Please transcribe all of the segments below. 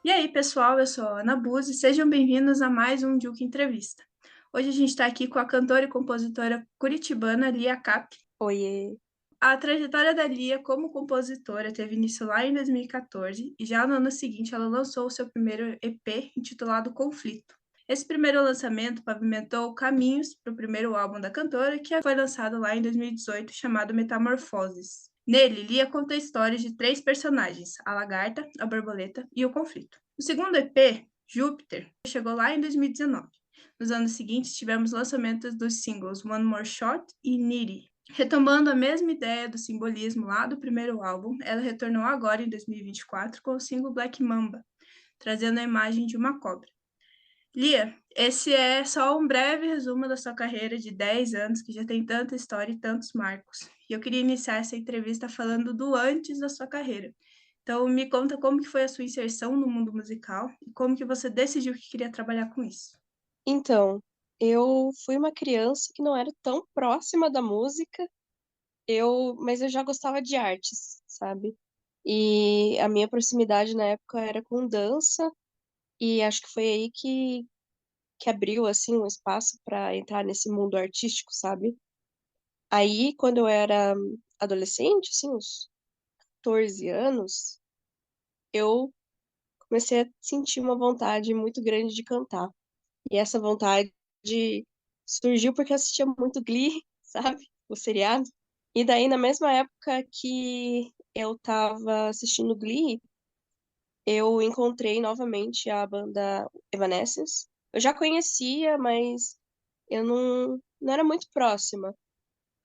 E aí, pessoal, eu sou a Ana Buzzi, sejam bem-vindos a mais um Juke Entrevista. Hoje a gente está aqui com a cantora e compositora curitibana Lia Cap. Oiê. A trajetória da Lia como compositora teve início lá em 2014 e já no ano seguinte ela lançou o seu primeiro EP intitulado Conflito. Esse primeiro lançamento pavimentou caminhos para o primeiro álbum da cantora, que foi lançado lá em 2018, chamado Metamorfoses. Nele, Lia conta histórias de três personagens, a lagarta, a borboleta e o conflito. O segundo EP, Júpiter, chegou lá em 2019. Nos anos seguintes, tivemos lançamentos dos singles One More Shot e Needy. Retomando a mesma ideia do simbolismo lá do primeiro álbum, ela retornou agora em 2024 com o single Black Mamba, trazendo a imagem de uma cobra. Lia, esse é só um breve resumo da sua carreira de 10 anos, que já tem tanta história e tantos marcos. E eu queria iniciar essa entrevista falando do antes da sua carreira. Então, me conta como que foi a sua inserção no mundo musical e como que você decidiu que queria trabalhar com isso. Então, eu fui uma criança que não era tão próxima da música, mas eu já gostava de artes, sabe? E a minha proximidade na época era com dança, e acho que foi aí que abriu assim um espaço para entrar nesse mundo artístico, sabe? Aí, quando eu era adolescente, assim, uns 14 anos, eu comecei a sentir uma vontade muito grande de cantar. E essa vontade surgiu porque eu assistia muito Glee, sabe? O seriado. E daí, na mesma época que eu tava assistindo Glee, eu encontrei novamente a banda Evanescence. Eu já conhecia, mas eu não era muito próxima.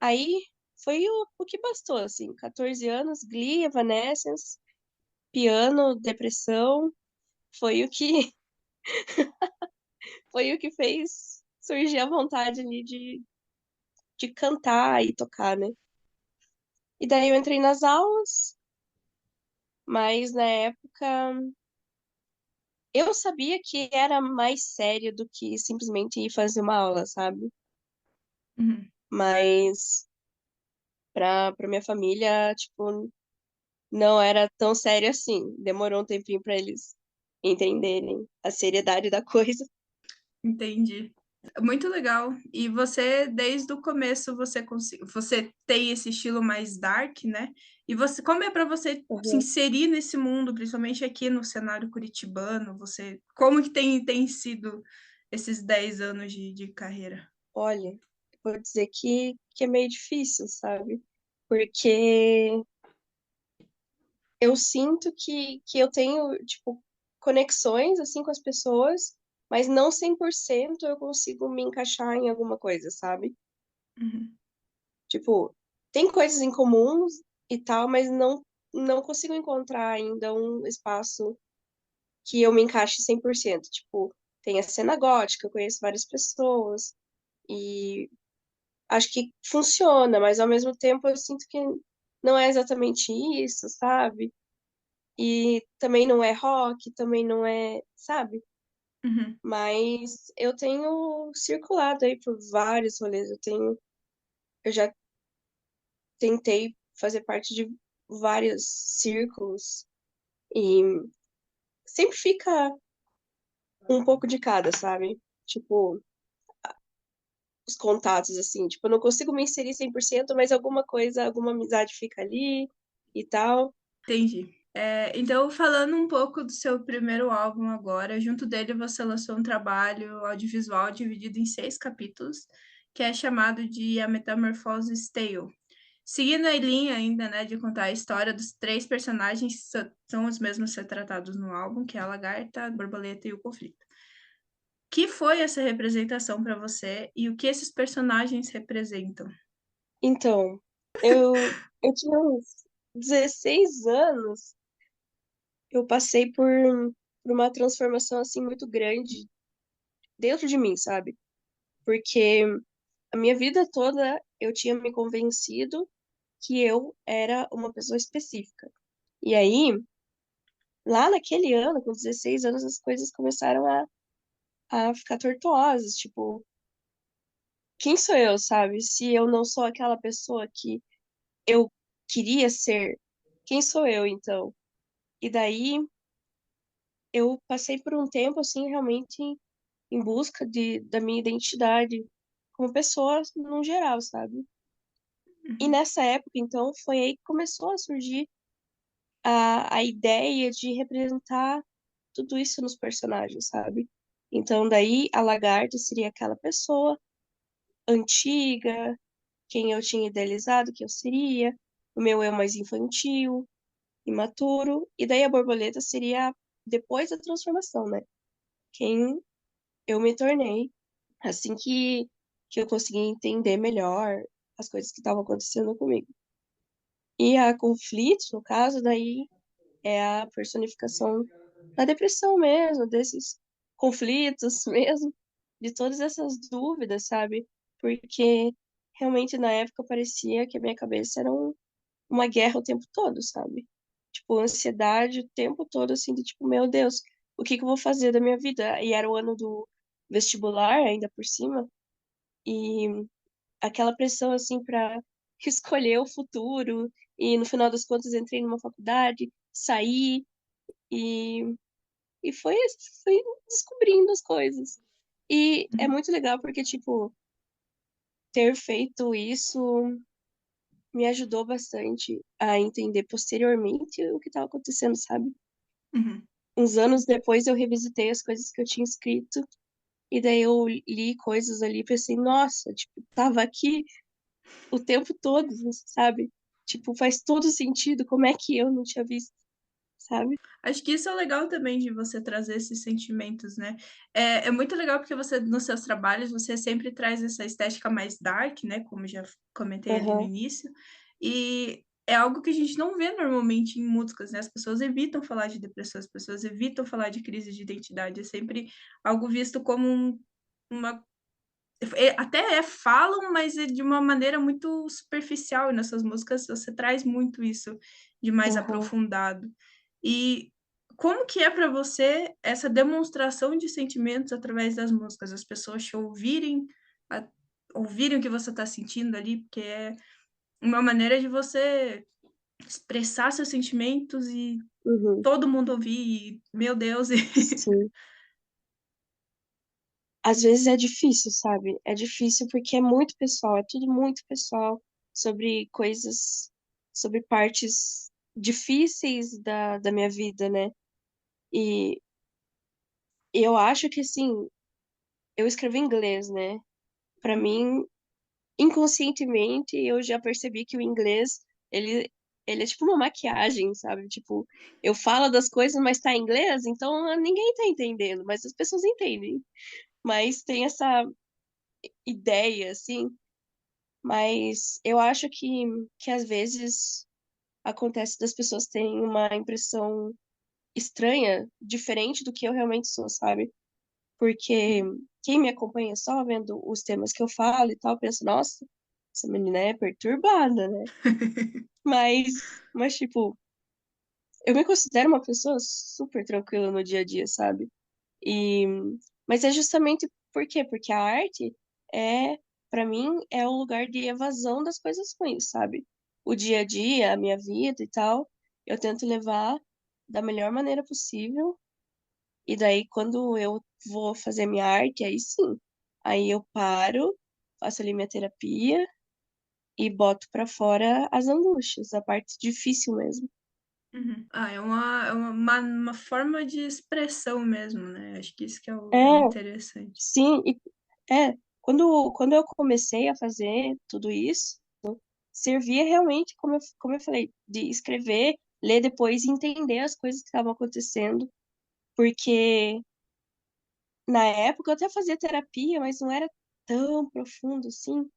Aí foi o que bastou, assim, 14 anos, Glee, Evanescence, piano, depressão, foi o que foi o que fez surgir a vontade ali de cantar e tocar, né? E daí eu entrei nas aulas, mas na época eu sabia que era mais sério do que simplesmente ir fazer uma aula, sabe? Uhum. Mas pra minha família, tipo, não era tão sério assim. Demorou um tempinho pra eles entenderem a seriedade da coisa. Entendi. Muito legal. E você, desde o começo, você tem esse estilo mais dark, né? E você, como é para você se Uhum. inserir nesse mundo, principalmente aqui no cenário curitibano? Você, como que tem sido esses 10 anos de carreira? Olha, vou dizer que é meio difícil, sabe? Porque eu sinto que eu tenho, tipo, conexões, assim, com as pessoas, mas não 100% eu consigo me encaixar em alguma coisa, sabe? Uhum, Tipo, tem coisas em comuns e tal, mas não consigo encontrar ainda um espaço que eu me encaixe 100%. Tipo, tem a cena gótica, eu conheço várias pessoas e acho que funciona, mas ao mesmo tempo eu sinto que não é exatamente isso, sabe? E também não é rock, também não é, sabe? uhum. Mas eu tenho circulado aí por vários rolês. Eu já tentei fazer parte de vários círculos e sempre fica um pouco de cada, sabe? Tipo, os contatos, assim, tipo, eu não consigo me inserir 100%, mas alguma coisa, alguma amizade fica ali e tal. Entendi. Então, falando um pouco do seu primeiro álbum agora, junto dele você lançou um trabalho audiovisual dividido em 6 capítulos, que é chamado de A Metamorphose Tale. Seguindo a linha ainda, né, de contar a história dos três personagens que são os mesmos retratados no álbum, que é a lagarta, a borboleta e o conflito. Que foi essa representação para você e o que esses personagens representam? Então, eu tinha uns 16 anos, eu passei por uma transformação, assim, muito grande dentro de mim, sabe? Porque a minha vida toda eu tinha me convencido que eu era uma pessoa específica. E aí, lá naquele ano, com 16 anos, as coisas começaram a ficar tortuosas. Tipo, quem sou eu, sabe? Se eu não sou aquela pessoa que eu queria ser, quem sou eu então? E daí eu passei por um tempo, assim, realmente em busca da minha identidade como pessoa no geral, sabe? E Uhum, nessa época, então, foi aí que começou a surgir a ideia de representar tudo isso nos personagens, sabe? Então, daí, a Lagarta seria aquela pessoa antiga, quem eu tinha idealizado que eu seria, o meu eu mais infantil, imaturo, e daí a borboleta seria depois da transformação, né? Quem eu me tornei, assim que eu consegui entender melhor as coisas que estavam acontecendo comigo. E a conflito, no caso, daí é a personificação da depressão mesmo, desses conflitos mesmo, de todas essas dúvidas, sabe? Porque realmente na época parecia que a minha cabeça era uma guerra o tempo todo, sabe? Tipo, ansiedade o tempo todo, assim, de tipo, meu Deus, o que que eu vou fazer da minha vida? E era o ano do vestibular, ainda por cima, e aquela pressão, assim, pra escolher o futuro, e no final das contas entrei numa faculdade, saí, e, e foi descobrindo as coisas. E é uhum, muito legal porque, tipo, ter feito isso me ajudou bastante a entender posteriormente o que estava acontecendo, sabe? uhum. Uns anos depois eu revisitei as coisas que eu tinha escrito e daí eu li coisas ali e pensei, nossa, tipo, tava aqui o tempo todo, sabe? Tipo, faz todo sentido, como é que eu não tinha visto, sabe? Acho que isso é legal também de você trazer esses sentimentos, né. É muito legal porque você nos seus trabalhos, você sempre traz essa estética mais dark, né, como já comentei ali no Aham, início, e é algo que a gente não vê normalmente em músicas, né, as pessoas evitam falar de depressão, as pessoas evitam falar de crise de identidade, é sempre algo visto como uma até falam, mas é de uma maneira muito superficial, e nessas músicas você traz muito isso de mais aham. aprofundado. E como que é para você essa demonstração de sentimentos através das músicas? As pessoas te ouvirem, a ouvirem o que você está sentindo ali, porque é uma maneira de você expressar seus sentimentos e Uhum, todo mundo ouvir e, meu Deus, e sim. Às vezes é difícil, sabe? É difícil porque é muito pessoal, é tudo muito pessoal sobre coisas, sobre partes difíceis da minha vida, né? E eu acho que, assim, eu escrevo em inglês, né? Pra mim, inconscientemente, eu já percebi que o inglês, ele é tipo uma maquiagem, sabe? Tipo, eu falo das coisas, mas tá em inglês, então ninguém tá entendendo, mas as pessoas entendem. Mas tem essa ideia, assim. Mas eu acho que às vezes acontece das pessoas terem uma impressão estranha, diferente do que eu realmente sou, sabe? Porque quem me acompanha só vendo os temas que eu falo e tal, pensa, nossa, essa menina é perturbada, né? Mas tipo, eu me considero uma pessoa super tranquila no dia a dia, sabe? E, mas é justamente por quê? Porque a arte é, para mim, é um lugar de evasão das coisas ruins, sabe? O dia a dia, a minha vida e tal, eu tento levar da melhor maneira possível. E daí, quando eu vou fazer minha arte, aí sim. Aí eu paro, faço ali minha terapia e boto pra fora as angústias, a parte difícil mesmo. Uhum. Ah, é uma forma de expressão mesmo, né, acho que isso que é o É, interessante. sim, é. Quando eu comecei a fazer tudo isso, servia realmente, como eu falei, de escrever, ler depois e entender as coisas que estavam acontecendo, porque na época eu até fazia terapia, mas não era tão profundo assim.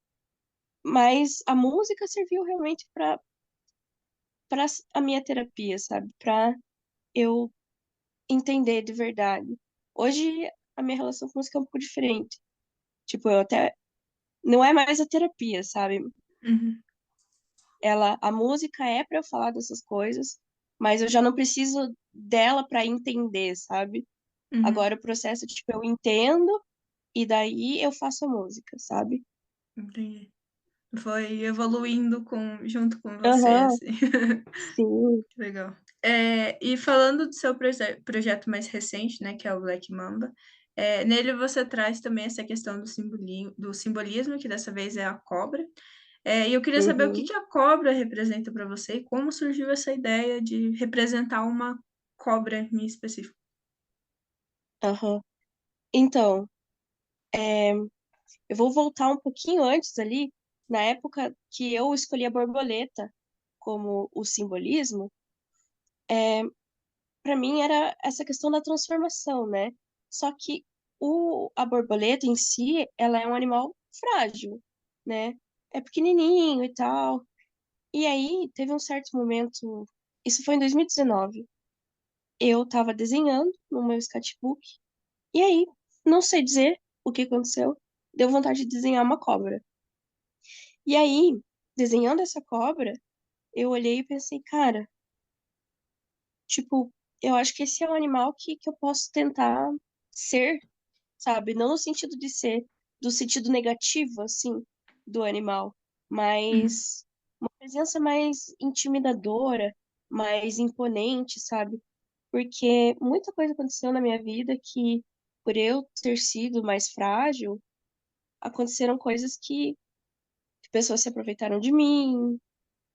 Mas a música serviu realmente para a minha terapia, sabe? Para eu entender de verdade. Hoje a minha relação com música é um pouco diferente. Tipo, eu até não é mais a terapia, sabe? Uhum, A música é para eu falar dessas coisas, mas eu já não preciso dela para entender, sabe? uhum, Agora o processo, tipo, eu entendo e daí eu faço a música, sabe? entendi. Foi evoluindo junto com você, Aham, assim. sim. Que legal. E falando do seu projeto mais recente, né, que é o Black Mamba, nele você traz também essa questão do simbolismo, que dessa vez é a cobra. E eu queria saber o que Uhum, que a cobra representa para você e como surgiu essa ideia de representar uma cobra em específico. aham. Então, eu vou voltar um pouquinho antes ali, na época que eu escolhi a borboleta como o simbolismo, para mim era essa questão da transformação, né? Só que a borboleta em si, ela é um animal frágil, né? É pequenininho e tal. E aí, teve um certo momento, isso foi em 2019, eu estava desenhando no meu sketchbook, e aí, não sei dizer o que aconteceu, deu vontade de desenhar uma cobra. E aí, desenhando essa cobra, eu olhei e pensei, cara, tipo, eu acho que esse é um animal que eu posso tentar ser, sabe? Não no sentido de ser, do sentido negativo, assim, do animal, Uhum, mas uma presença mais intimidadora, mais imponente, sabe? Porque muita coisa aconteceu na minha vida que, por eu ter sido mais frágil, aconteceram coisas que pessoas se aproveitaram de mim,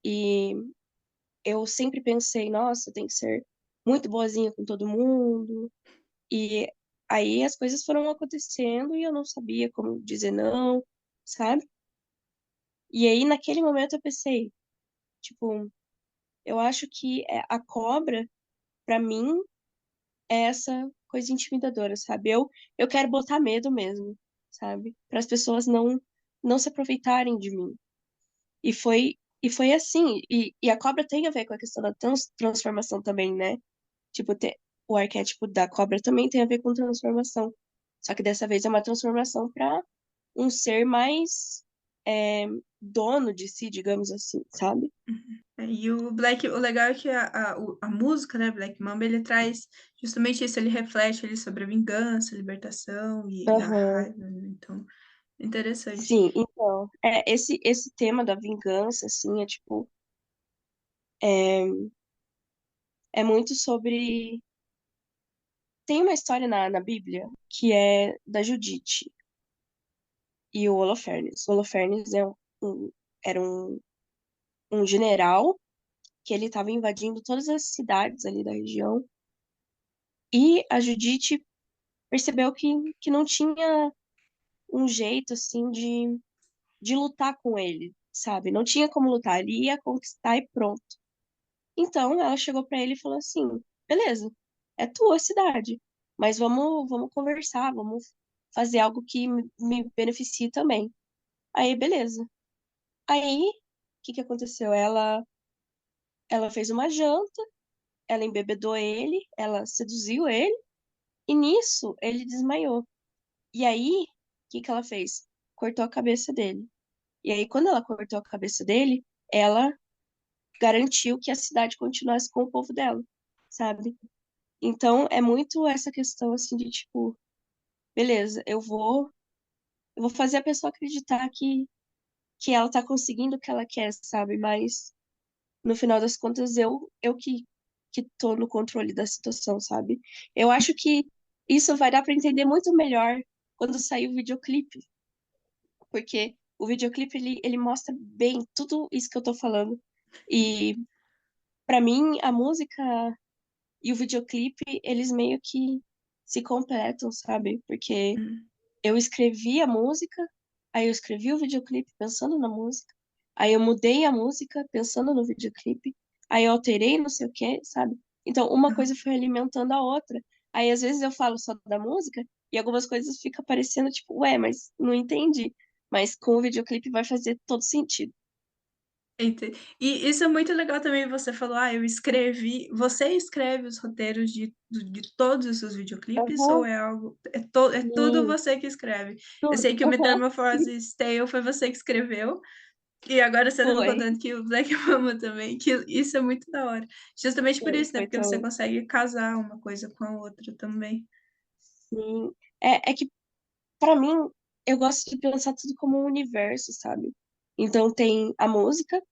e eu sempre pensei, nossa, eu tenho que ser muito boazinha com todo mundo. E aí as coisas foram acontecendo e eu não sabia como dizer não, sabe? E aí naquele momento eu pensei, tipo, eu acho que a cobra, pra mim, é essa coisa intimidadora, sabe? Eu quero botar medo mesmo, sabe? Para as pessoas não se aproveitarem de mim. E foi assim. E a cobra tem a ver com a questão da transformação também, né? Tipo, o arquétipo da cobra também tem a ver com transformação. Só que dessa vez é uma transformação para um ser mais é, dono de si, digamos assim, sabe? uhum. E o legal é que a música, né, Black Mamba, ele traz justamente isso, ele reflete ali sobre a vingança, a libertação e a Aham. raiva, né? Então, interessante. Sim, então, esse tema da vingança, assim, é tipo, é, é muito sobre. Tem uma história na Bíblia que é da Judite e o Holofernes. O Holofernes era um general que ele estava invadindo todas as cidades ali da região. E a Judite percebeu que não tinha um jeito, assim, de lutar com ele, sabe? Não tinha como lutar, ele ia conquistar e pronto. Então ela chegou pra ele e falou assim: beleza, é tua cidade, mas vamos conversar, vamos fazer algo que me beneficie também. Aí, beleza. Aí, o que aconteceu? Ela fez uma janta, ela embebedou ele, ela seduziu ele, e nisso ele desmaiou. E aí, o que ela fez? Cortou a cabeça dele. E aí, quando ela cortou a cabeça dele, ela garantiu que a cidade continuasse com o povo dela, sabe? Então, é muito essa questão, assim, de tipo, beleza, eu vou fazer a pessoa acreditar que ela tá conseguindo o que ela quer, sabe? Mas, no final das contas, eu que tô no controle da situação, sabe? Eu acho que isso vai dar pra entender muito melhor quando sair o videoclipe, porque o videoclipe ele mostra bem tudo isso que eu tô falando. E pra mim a música e o videoclipe, eles meio que se completam, sabe? Porque Hum. eu escrevi a música, aí eu escrevi o videoclipe pensando na música, aí eu mudei a música pensando no videoclipe, aí eu alterei não sei o quê, sabe? Então uma coisa foi alimentando a outra. Aí às vezes eu falo só da música e algumas coisas ficam parecendo tipo, ué, mas não entendi. Mas com o videoclipe vai fazer todo sentido. E isso é muito legal também, você falou, eu escrevi. Você escreve os roteiros de todos os seus videoclipes ou Aham, é algo. É tudo sim, você que escreve? Eu tudo. sei que o Aham, sim, Metamorphose Tale foi você que escreveu, e agora você tá me foi. contando que o Black Mama também, que isso é muito da hora. Justamente por Foi, isso, né? foi Porque você também. consegue casar uma coisa com a outra também. Sim. É que, pra mim, eu gosto de pensar tudo como um universo, sabe? Então tem a música,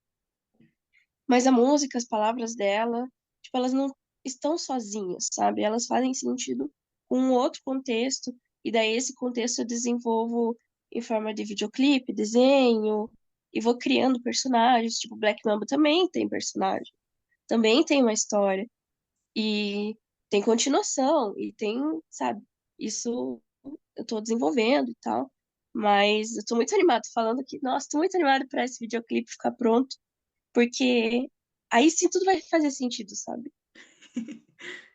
mas a música, as palavras dela. tipo, elas não estão sozinhas, sabe? Elas fazem sentido com um outro contexto, e daí esse contexto eu desenvolvo em forma de videoclipe, desenho, e vou criando personagens, tipo, Black Mamba também tem personagem, também tem uma história, e tem continuação, e tem, sabe, isso eu tô desenvolvendo e tal. Mas eu tô muito animado falando aqui. Nossa, tô muito animada pra esse videoclipe ficar pronto, porque aí sim tudo vai fazer sentido, sabe?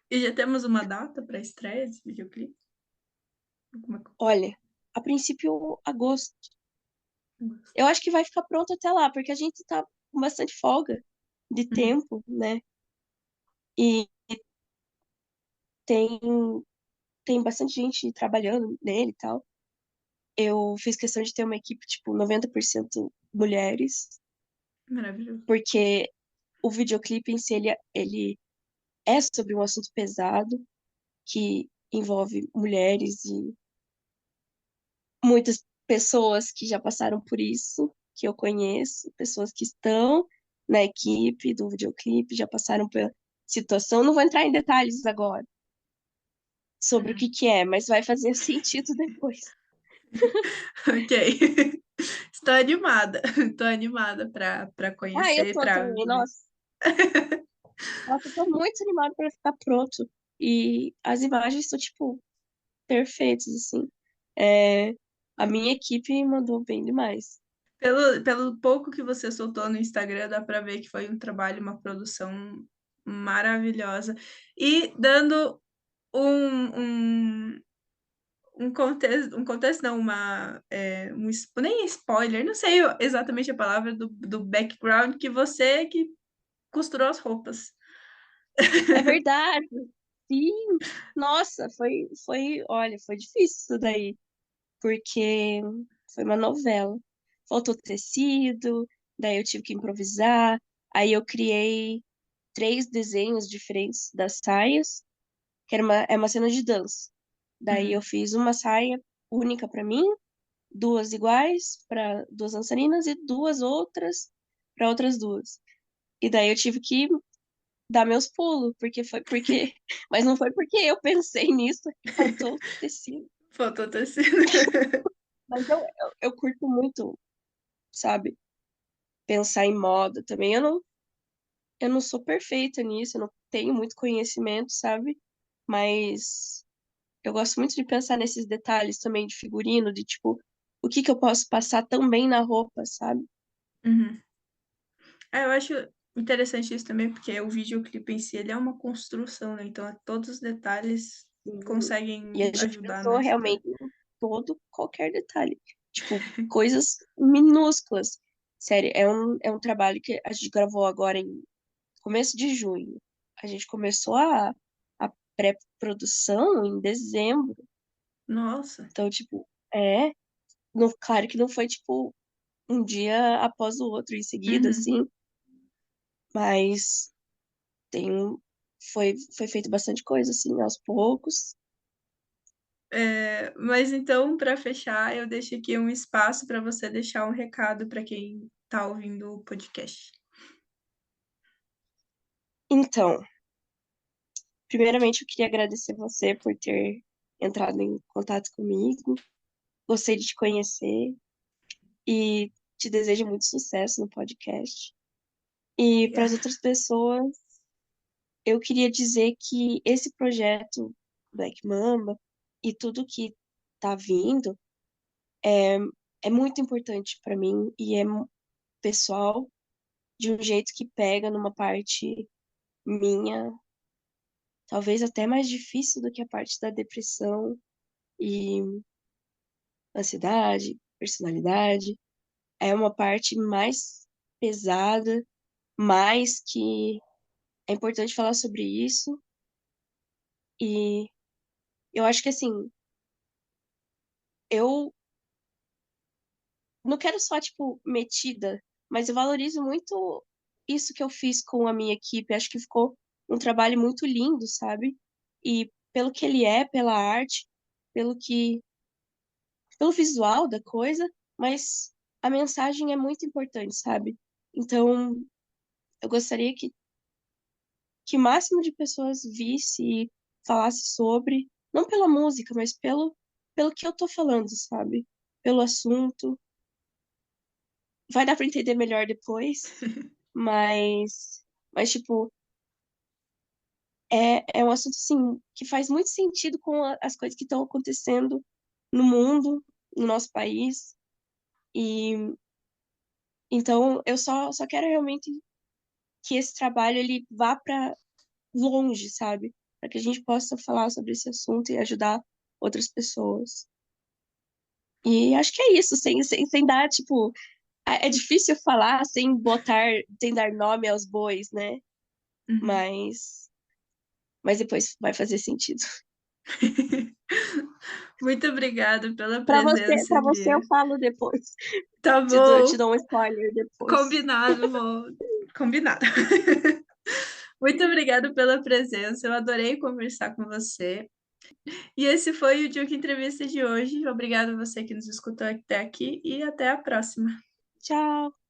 E já temos uma data para a estreia desse videoclipe? Olha, a princípio, agosto. Coisa? Eu acho que vai ficar pronto até lá, porque a gente tá com bastante folga de Uhum. tempo, né? E tem, tem bastante gente trabalhando nele e tal. Eu fiz questão de ter uma equipe, tipo, 90% mulheres, Maravilhoso. porque o videoclipe em si, ele é sobre um assunto pesado, que envolve mulheres e muitas pessoas que já passaram por isso, que eu conheço, pessoas que estão na equipe do videoclipe, já passaram pela situação. Não vou entrar em detalhes agora sobre o Uhum. que que é, mas vai fazer sentido depois. Ok. Estou animada. Estou animada para Ah, eu conhecer, tô para também, ver. nossa. Nossa, eu tô muito animada para ficar pronto. E as imagens estão, tipo, perfeitas, assim. É, a minha equipe mandou bem demais. Pelo pouco que você soltou no Instagram, dá para ver que foi um trabalho, uma produção maravilhosa. E dando um, um contexto não, nem spoiler, não sei exatamente a palavra do background que você que costurou as roupas. É verdade. Sim. Nossa, olha, foi difícil isso daí, porque foi uma novela. Faltou tecido, daí eu tive que improvisar. Aí eu criei 3 desenhos diferentes das saias, que é uma cena de dança. Daí eu Uhum. fiz uma saia única pra mim, duas iguais para duas dançarinas e duas outras para outras duas. E daí eu tive que dar meus pulos, mas não foi porque eu pensei nisso que faltou tecido. Faltou tecido. Mas eu curto muito, sabe, pensar em moda também. Eu não sou perfeita nisso, eu não tenho muito conhecimento, sabe? Mas eu gosto muito de pensar nesses detalhes também de figurino, de tipo, o que que eu posso passar também na roupa, sabe? Uhum. Eu acho interessante isso também, porque o videoclipe em si, ele é uma construção, né? Então, todos os detalhes E a conseguem gente ajudar pensou na história. realmente em qualquer detalhe. Tipo, coisas minúsculas. Sério, é um trabalho que a gente gravou agora em começo de junho. A gente começou a pré-produção em dezembro. Nossa. Então, tipo, claro que não foi, tipo, um dia após o outro em seguida, Uhum. assim, mas tem, foi feito bastante coisa, assim, aos poucos. Mas então, para fechar, eu deixo aqui um espaço para você deixar um recado para quem está ouvindo o podcast. Então, primeiramente, eu queria agradecer você por ter entrado em contato comigo. Gostei de te conhecer e te desejo muito sucesso no podcast. E para as Obrigada. outras pessoas, eu queria dizer que esse projeto Black Mamba e tudo que tá vindo é, é muito importante para mim e é pessoal, de um jeito que pega numa parte minha, talvez até mais difícil do que a parte da depressão e ansiedade, personalidade. É uma parte mais pesada, mais que é importante falar sobre isso. E eu acho que assim, eu não quero só, tipo, metida, mas eu valorizo muito isso que eu fiz com a minha equipe. Acho que ficou um trabalho muito lindo, sabe? E pelo que ele é, pela arte, pelo que, pelo visual da coisa, mas a mensagem é muito importante, sabe? Então, eu gostaria que que o máximo de pessoas visse e falasse sobre, não pela música, mas pelo que eu tô falando, sabe? Pelo assunto. Vai dar pra entender melhor depois, mas tipo, é um assunto, assim, que faz muito sentido com as coisas que estão acontecendo no mundo, no nosso país. E então eu só quero realmente que esse trabalho ele vá para longe, sabe? Para que a gente possa falar sobre esse assunto e ajudar outras pessoas. E acho que é isso, sem dar, tipo, é difícil falar sem dar nome aos bois, né? Uhum. Mas, mas depois vai fazer sentido. Muito obrigada pela presença, Para você eu Lia. falo depois. Tá Te bom, dou um spoiler depois. combinado, vou. Combinado. Muito obrigada pela presença, eu adorei conversar com você. E esse foi o Juke Entrevista de hoje. Obrigada a você que nos escutou até aqui e até a próxima. Tchau.